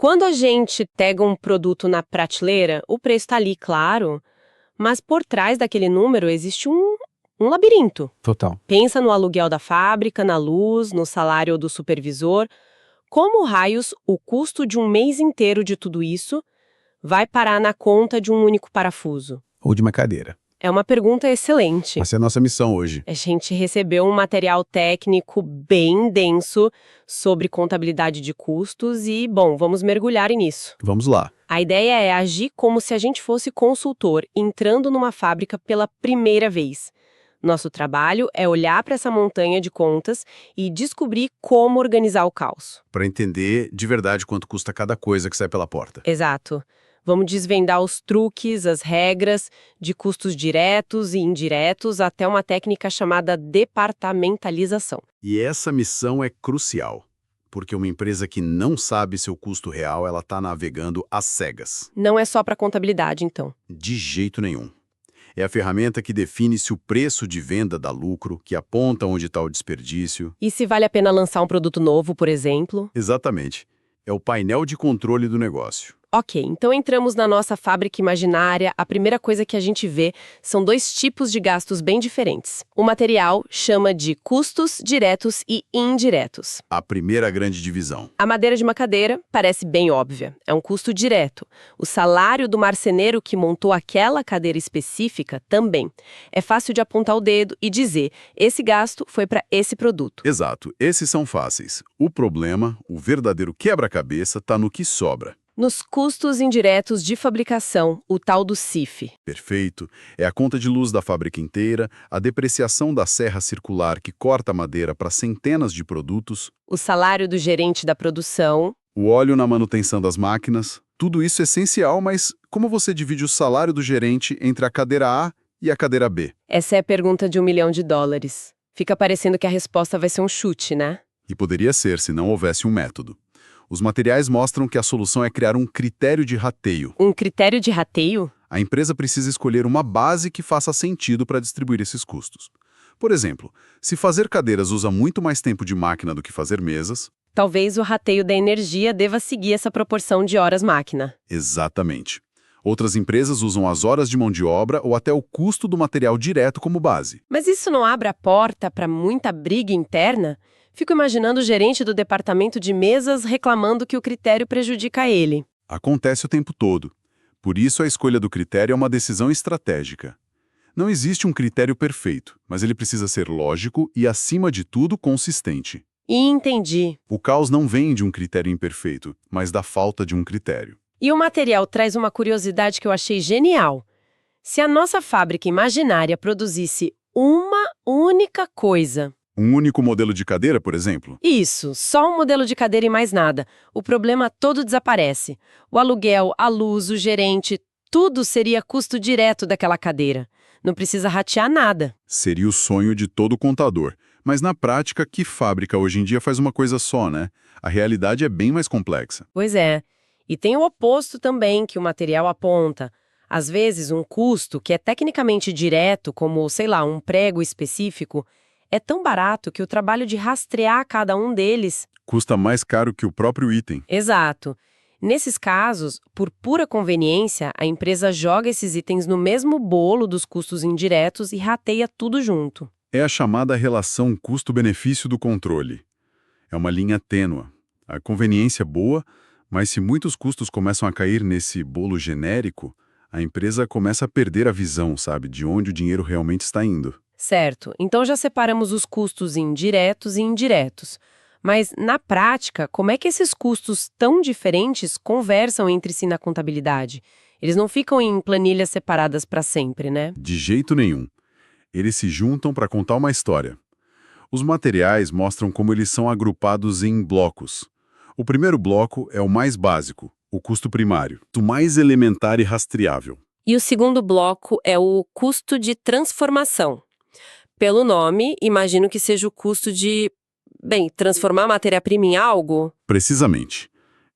Quando a gente pega um produto na prateleira, o preço está ali, claro, mas por trás daquele número existe um labirinto. Total. Pensa no aluguel da fábrica, na luz, no salário do supervisor. Como raios o custo de um mês inteiro de tudo isso vai parar na conta de um único parafuso? Ou de uma cadeira. É uma pergunta excelente. Essa é a nossa missão hoje. A gente recebeu um material técnico bem denso sobre contabilidade de custos e, bom, vamos mergulhar nisso. Vamos lá. A ideia é agir como se a gente fosse consultor entrando numa fábrica pela primeira vez. Nosso trabalho é olhar para essa montanha de contas e descobrir como organizar o caos. Para entender de verdade quanto custa cada coisa que sai pela porta. Exato. Vamos desvendar os truques, as regras, de custos diretos e indiretos até uma técnica chamada departamentalização. E essa missão é crucial, porque uma empresa que não sabe seu custo real, ela está navegando às cegas. Não é só para contabilidade, então. De jeito nenhum. É a ferramenta que define se o preço de venda dá lucro, que aponta onde está o desperdício. E se vale a pena lançar um produto novo, por exemplo? Exatamente. É o painel de controle do negócio. Ok, então entramos na nossa fábrica imaginária. A primeira coisa que a gente vê são dois tipos de gastos bem diferentes. O material chama de custos diretos e indiretos. A primeira grande divisão. A madeira de uma cadeira parece bem óbvia, é um custo direto. O salário do marceneiro que montou aquela cadeira específica também. É fácil de apontar o dedo e dizer, esse gasto foi para esse produto. Exato, esses são fáceis. O problema, o verdadeiro quebra-cabeça, está no que sobra. Nos custos indiretos de fabricação, o tal do CIF. Perfeito. É a conta de luz da fábrica inteira, a depreciação da serra circular que corta a madeira para centenas de produtos, O salário do gerente da produção. o óleo na manutenção das máquinas. Tudo isso é essencial, mas como você divide o salário do gerente entre a cadeira A e a cadeira B? Essa é a pergunta de $1 milhão. Fica parecendo que a resposta vai ser um chute, né? E poderia ser se não houvesse um método. Os materiais mostram que a solução é criar um critério de rateio. Um critério de rateio? A empresa precisa escolher uma base que faça sentido para distribuir esses custos. Por exemplo, se fazer cadeiras usa muito mais tempo de máquina do que fazer mesas... Talvez o rateio da energia deva seguir essa proporção de horas-máquina. Exatamente. Outras empresas usam as horas de mão de obra ou até o custo do material direto como base. Mas isso não abre a porta para muita briga interna? Fico imaginando o gerente do departamento de mesas reclamando que o critério prejudica ele. Acontece o tempo todo. Por isso, a escolha do critério é uma decisão estratégica. Não existe um critério perfeito, mas ele precisa ser lógico e, acima de tudo, consistente. Entendi. O caos não vem de um critério imperfeito, mas da falta de um critério. E o material traz uma curiosidade que eu achei genial. Se a nossa fábrica imaginária produzisse uma única coisa... Um único modelo de cadeira, por exemplo? Isso, só um modelo de cadeira e mais nada. O problema todo desaparece. O aluguel, a luz, o gerente, tudo seria custo direto daquela cadeira. Não precisa ratear nada. Seria o sonho de todo contador. Mas na prática, que fábrica hoje em dia faz uma coisa só, né? A realidade é bem mais complexa. Pois é. E tem o oposto também que o material aponta. Às vezes, um custo que é tecnicamente direto, como, sei lá, um prego específico, é tão barato que o trabalho de rastrear cada um deles... Custa mais caro que o próprio item. Exato. Nesses casos, por pura conveniência, a empresa joga esses itens no mesmo bolo dos custos indiretos e rateia tudo junto. É a chamada relação custo-benefício do controle. É uma linha tênua. A conveniência é boa, mas se muitos custos começam a cair nesse bolo genérico, a empresa começa a perder a visão, sabe, de onde o dinheiro realmente está indo. Certo, então já separamos os custos em diretos e indiretos. Mas, na prática, como é que esses custos tão diferentes conversam entre si na contabilidade? Eles não ficam em planilhas separadas para sempre, né? De jeito nenhum. Eles se juntam para contar uma história. Os materiais mostram como eles são agrupados em blocos. O primeiro bloco é o mais básico, o custo primário, o mais elementar e rastreável. E o segundo bloco é o custo de transformação. Pelo nome, imagino que seja o custo de, transformar a matéria-prima em algo? Precisamente.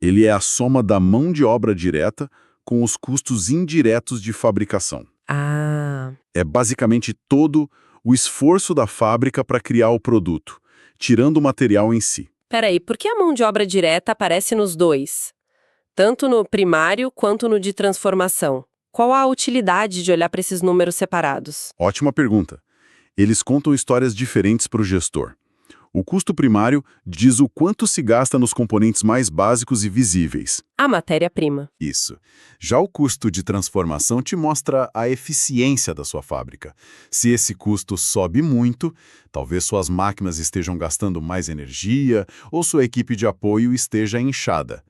Ele é a soma da mão de obra direta com os custos indiretos de fabricação. Ah. É basicamente todo o esforço da fábrica para criar o produto, tirando o material em si. Peraí, por que a mão de obra direta aparece nos dois? tanto no primário quanto no de transformação. Qual a utilidade de olhar para esses números separados? Ótima pergunta. Eles contam histórias diferentes para o gestor. O custo primário diz o quanto se gasta nos componentes mais básicos e visíveis. A matéria-prima. Isso. Já o custo de transformação te mostra a eficiência da sua fábrica. Se esse custo sobe muito, talvez suas máquinas estejam gastando mais energia ou sua equipe de apoio esteja inchada.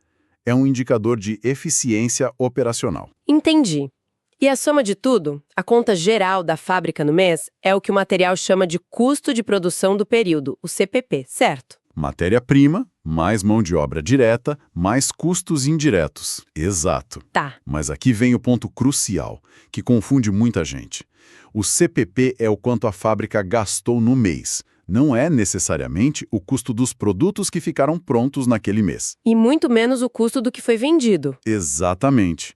É um indicador de eficiência operacional. Entendi. E a soma de tudo, a conta geral da fábrica no mês, é o que o material chama de custo de produção do período, o CPP, certo? Matéria-prima, mais mão de obra direta, mais custos indiretos. Exato. Tá. Mas aqui vem o ponto crucial, que confunde muita gente. O CPP é o quanto a fábrica gastou no mês. Não é necessariamente o custo dos produtos que ficaram prontos naquele mês. E muito menos o custo do que foi vendido. Exatamente.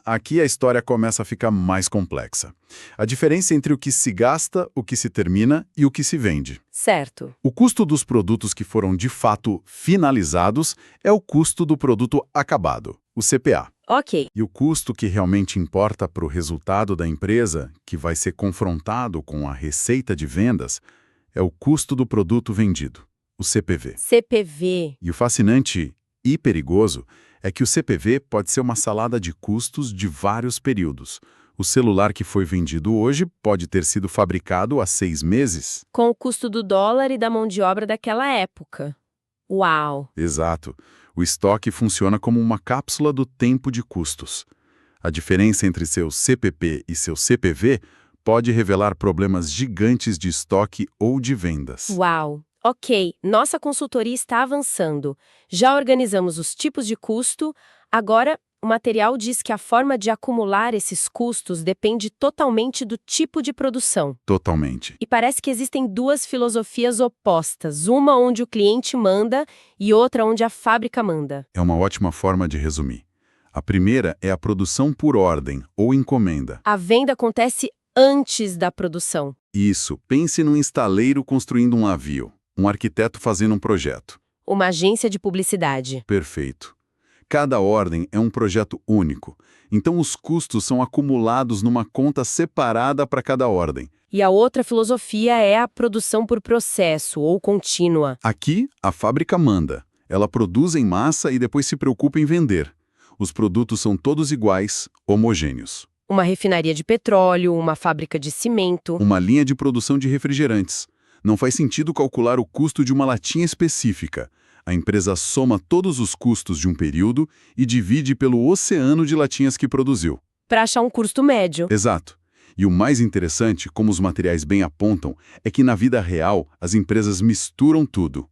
Aqui a história começa a ficar mais complexa. A diferença entre o que se gasta, o que se termina e o que se vende. Certo. O custo dos produtos que foram de fato finalizados é o custo do produto acabado, o CPA. Ok. E o custo que realmente importa para o resultado da empresa, que vai ser confrontado com a receita de vendas, é o custo do produto vendido, o CPV. CPV. E o fascinante e perigoso é que o CPV pode ser uma salada de custos de vários períodos. O celular que foi vendido hoje pode ter sido fabricado há 6 meses. Com o custo do dólar e da mão de obra daquela época. Uau! Exato. O estoque funciona como uma cápsula do tempo de custos. A diferença entre seu CPP e seu CPV pode revelar problemas gigantes de estoque ou de vendas. Uau! Ok, nossa consultoria está avançando. Já organizamos os tipos de custo. Agora, o material diz que a forma de acumular esses custos depende totalmente do tipo de produção. Totalmente. E parece que existem duas filosofias opostas, uma onde o cliente manda e outra onde a fábrica manda. É uma ótima forma de resumir. A primeira é a produção por ordem ou encomenda. A venda acontece antes da produção. Isso, pense num estaleiro construindo um navio, um arquiteto fazendo um projeto. Uma agência de publicidade. Perfeito. Cada ordem é um projeto único, então os custos são acumulados numa conta separada para cada ordem. E a outra filosofia é a produção por processo ou contínua. Aqui, a fábrica manda. Ela produz em massa e depois se preocupa em vender. Os produtos são todos iguais, homogêneos. Uma refinaria de petróleo, uma fábrica de cimento. Uma linha de produção de refrigerantes. Não faz sentido calcular o custo de uma latinha específica. A empresa soma todos os custos de um período e divide pelo oceano de latinhas que produziu. Para achar um custo médio. Exato. E o mais interessante, como os materiais bem apontam, é que na vida real as empresas misturam tudo.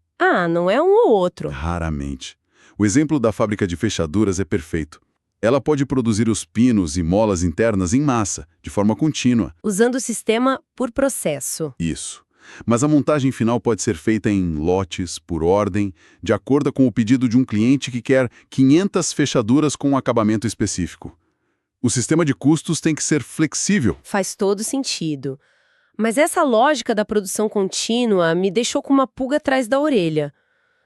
Não é um ou outro. Raramente. O exemplo da fábrica de fechaduras é perfeito. Ela pode produzir os pinos e molas internas em massa, de forma contínua. Usando o sistema por processo. Isso. Mas a montagem final pode ser feita em lotes, por ordem, de acordo com o pedido de um cliente que quer 500 fechaduras com um acabamento específico. O sistema de custos tem que ser flexível. Faz todo sentido. Mas essa lógica da produção contínua me deixou com uma pulga atrás da orelha.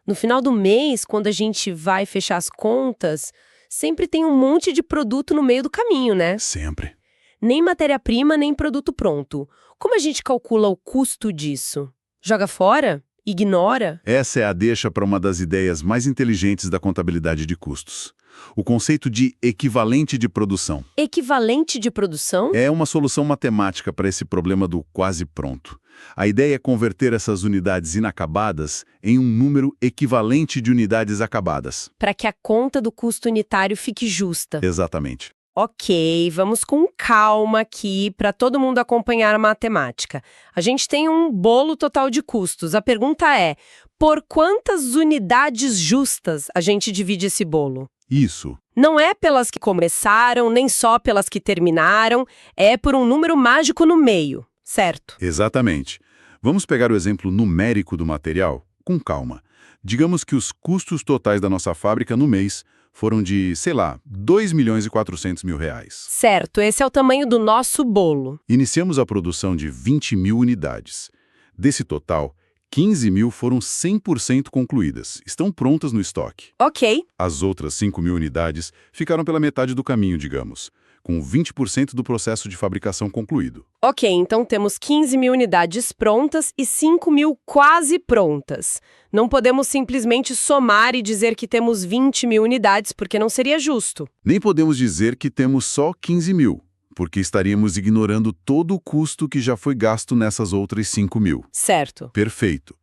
No final do mês, quando a gente vai fechar as contas, sempre tem um monte de produto no meio do caminho, né? Sempre. Nem matéria-prima, nem produto pronto. Como a gente calcula o custo disso? Joga fora? Ignora? Essa é a deixa para uma das ideias mais inteligentes da contabilidade de custos. O conceito de equivalente de produção. Equivalente de produção? É uma solução matemática para esse problema do quase pronto. A ideia é converter essas unidades inacabadas em um número equivalente de unidades acabadas. Para que a conta do custo unitário fique justa. Exatamente. Ok, vamos com calma aqui para todo mundo acompanhar a matemática. A gente tem um bolo total de custos. A pergunta é, por quantas unidades justas a gente divide esse bolo? Isso. Não é pelas que começaram, nem só pelas que terminaram, é por um número mágico no meio, certo? Exatamente. Vamos pegar o exemplo numérico do material? Com calma. Digamos que os custos totais da nossa fábrica no mês foram de, sei lá, R$2.400.000. Certo, esse é o tamanho do nosso bolo. Iniciamos a produção de 20 mil unidades. Desse total, 15.000 foram 100% concluídas, estão prontas no estoque. Ok. As outras 5.000 unidades ficaram pela metade do caminho, digamos, com 20% do processo de fabricação concluído. Ok, então temos 15.000 unidades prontas e 5.000 quase prontas. Não podemos simplesmente somar e dizer que temos 20.000 unidades, porque não seria justo. Nem podemos dizer que temos só 15.000, porque estaríamos ignorando todo o custo que já foi gasto nessas outras 5.000. Certo. Perfeito.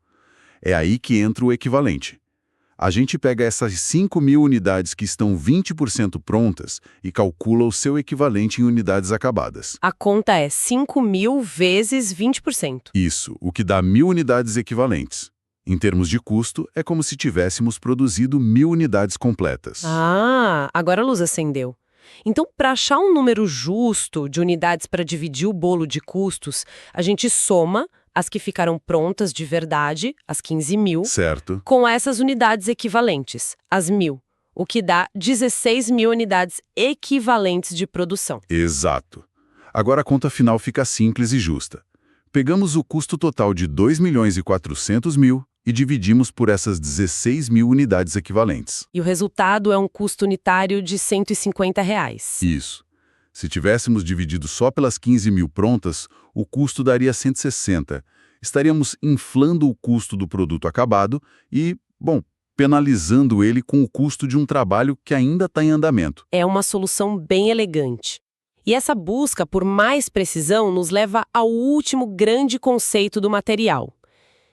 É aí que entra o equivalente. A gente pega essas 5.000 unidades que estão 20% prontas e calcula o seu equivalente em unidades acabadas. A conta é 5.000 vezes 20%. Isso, o que dá 1.000 unidades equivalentes. Em termos de custo, é como se tivéssemos produzido 1.000 unidades completas. Ah, agora a luz acendeu. Então, para achar um número justo de unidades para dividir o bolo de custos, a gente soma as que ficaram prontas de verdade, as 15.000, Certo. com essas unidades equivalentes, as 1.000, o que dá 16.000 unidades equivalentes de produção. Exato. Agora a conta final fica simples e justa. Pegamos o custo total de 2.400.000 e dividimos por essas 16.000 unidades equivalentes. E o resultado é um custo unitário de R$ 150. Isso. Se tivéssemos dividido só pelas 15.000 prontas, o custo daria 160. Estaríamos inflando o custo do produto acabado e, bom, penalizando ele com o custo de um trabalho que ainda está em andamento. É uma solução bem elegante. E essa busca por mais precisão nos leva ao último grande conceito do material.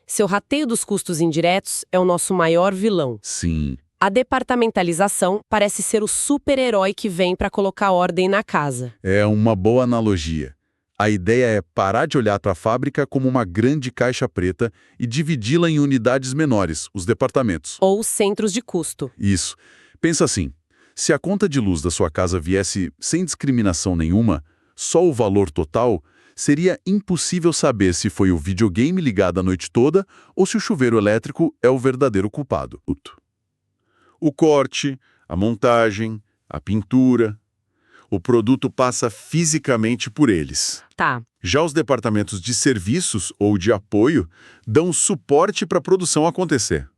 Seu rateio dos custos indiretos é o nosso maior vilão. Sim. A departamentalização parece ser o super-herói que vem para colocar ordem na casa. É uma boa analogia. A ideia é parar de olhar para a fábrica como uma grande caixa preta e dividi-la em unidades menores, os departamentos. Ou centros de custo. Isso. Pensa assim, se a conta de luz da sua casa viesse sem discriminação nenhuma, só o valor total, seria impossível saber se foi o videogame ligado a noite toda ou se o chuveiro elétrico é o verdadeiro culpado. O corte, a montagem, a pintura, o produto passa fisicamente por eles. Tá. Já os departamentos de serviços ou de apoio dão suporte para a produção acontecer.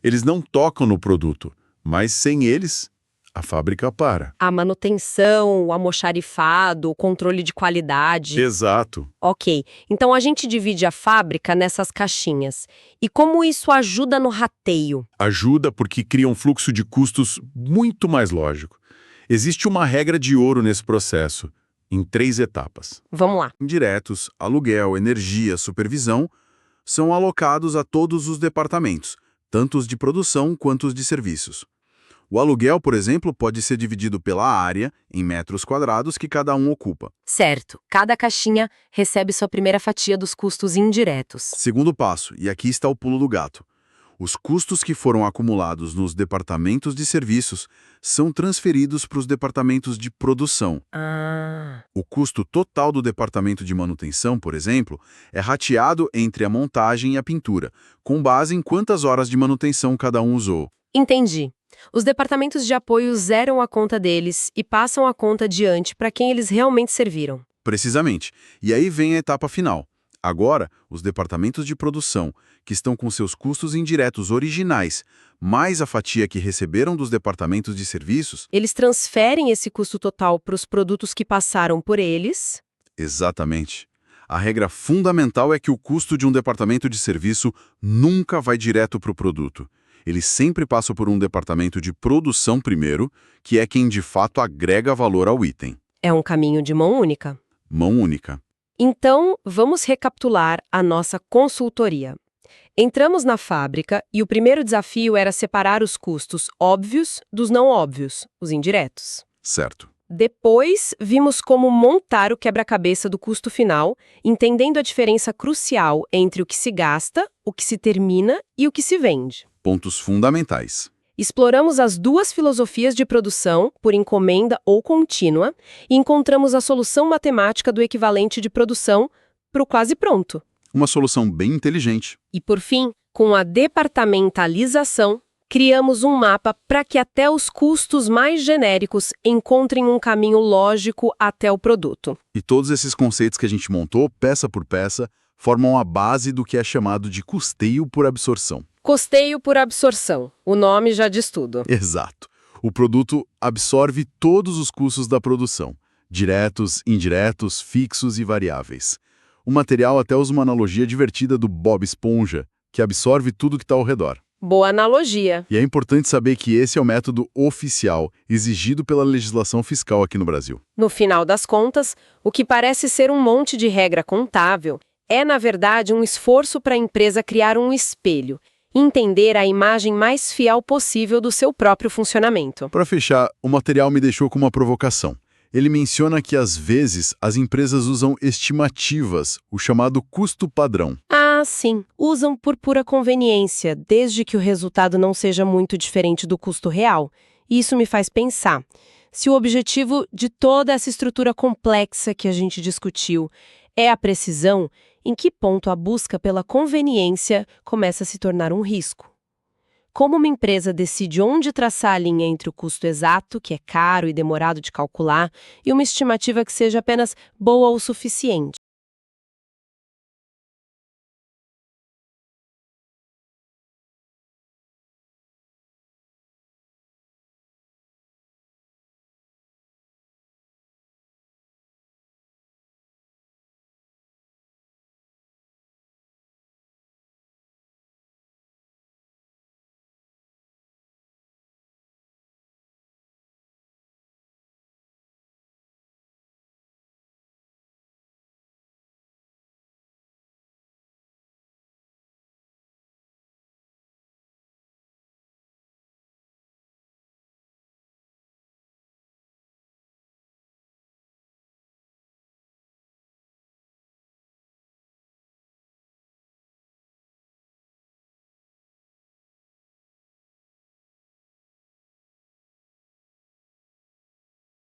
Eles não tocam no produto, mas sem eles, a fábrica para. A manutenção, o almoxarifado, o controle de qualidade. Exato. Ok, então a gente divide a fábrica nessas caixinhas. E como isso ajuda no rateio? Ajuda porque cria um fluxo de custos muito mais lógico. Existe uma regra de ouro nesse processo, em 3 etapas. Vamos lá. Indiretos, aluguel, energia, supervisão, são alocados a todos os departamentos, tanto os de produção quanto os de serviços. O aluguel, por exemplo, pode ser dividido pela área, em metros quadrados, que cada um ocupa. Certo, cada caixinha recebe sua primeira fatia dos custos indiretos. Segundo passo, e aqui está o pulo do gato. Os custos que foram acumulados nos departamentos de serviços são transferidos para os departamentos de produção. Ah. O custo total do departamento de manutenção, por exemplo, é rateado entre a montagem e a pintura, com base em quantas horas de manutenção cada um usou. Entendi. Os departamentos de apoio zeram a conta deles e passam a conta adiante para quem eles realmente serviram. Precisamente. E aí vem a etapa final. Agora, os departamentos de produção, que estão com seus custos indiretos originais, mais a fatia que receberam dos departamentos de serviços... Eles transferem esse custo total para os produtos que passaram por eles. Exatamente. A regra fundamental é que o custo de um departamento de serviço nunca vai direto para o produto. Ele sempre passa por um departamento de produção primeiro, que é quem de fato agrega valor ao item. É um caminho de mão única. Mão única. Então, vamos recapitular a nossa consultoria. Entramos na fábrica e o primeiro desafio era separar os custos óbvios dos não óbvios, os indiretos. Certo. Depois, vimos como montar o quebra-cabeça do custo final, entendendo a diferença crucial entre o que se gasta, o que se termina e o que se vende. Pontos fundamentais. Exploramos as 2 filosofias de produção, por encomenda ou contínua, e encontramos a solução matemática do equivalente de produção para o quase pronto. Uma solução bem inteligente. E, por fim, com a departamentalização, criamos um mapa para que até os custos mais genéricos encontrem um caminho lógico até o produto. E todos esses conceitos que a gente montou, peça por peça, formam a base do que é chamado de custeio por absorção. Custeio por absorção. O nome já diz tudo. Exato. O produto absorve todos os custos da produção, diretos, indiretos, fixos e variáveis. O material até usa uma analogia divertida do Bob Esponja, que absorve tudo que está ao redor. Boa analogia. E é importante saber que esse é o método oficial, exigido pela legislação fiscal aqui no Brasil. No final das contas, o que parece ser um monte de regra contábil é, na verdade, um esforço para a empresa criar um espelho, entender a imagem mais fiel possível do seu próprio funcionamento. Para fechar, o material me deixou com uma provocação. Ele menciona que, às vezes, as empresas usam estimativas, o chamado custo padrão. Ah, sim. Usam por pura conveniência, desde que o resultado não seja muito diferente do custo real. Isso me faz pensar. Se o objetivo de toda essa estrutura complexa que a gente discutiu é a precisão, em que ponto a busca pela conveniência começa a se tornar um risco? Como uma empresa decide onde traçar a linha entre o custo exato, que é caro e demorado de calcular, e uma estimativa que seja apenas boa o suficiente?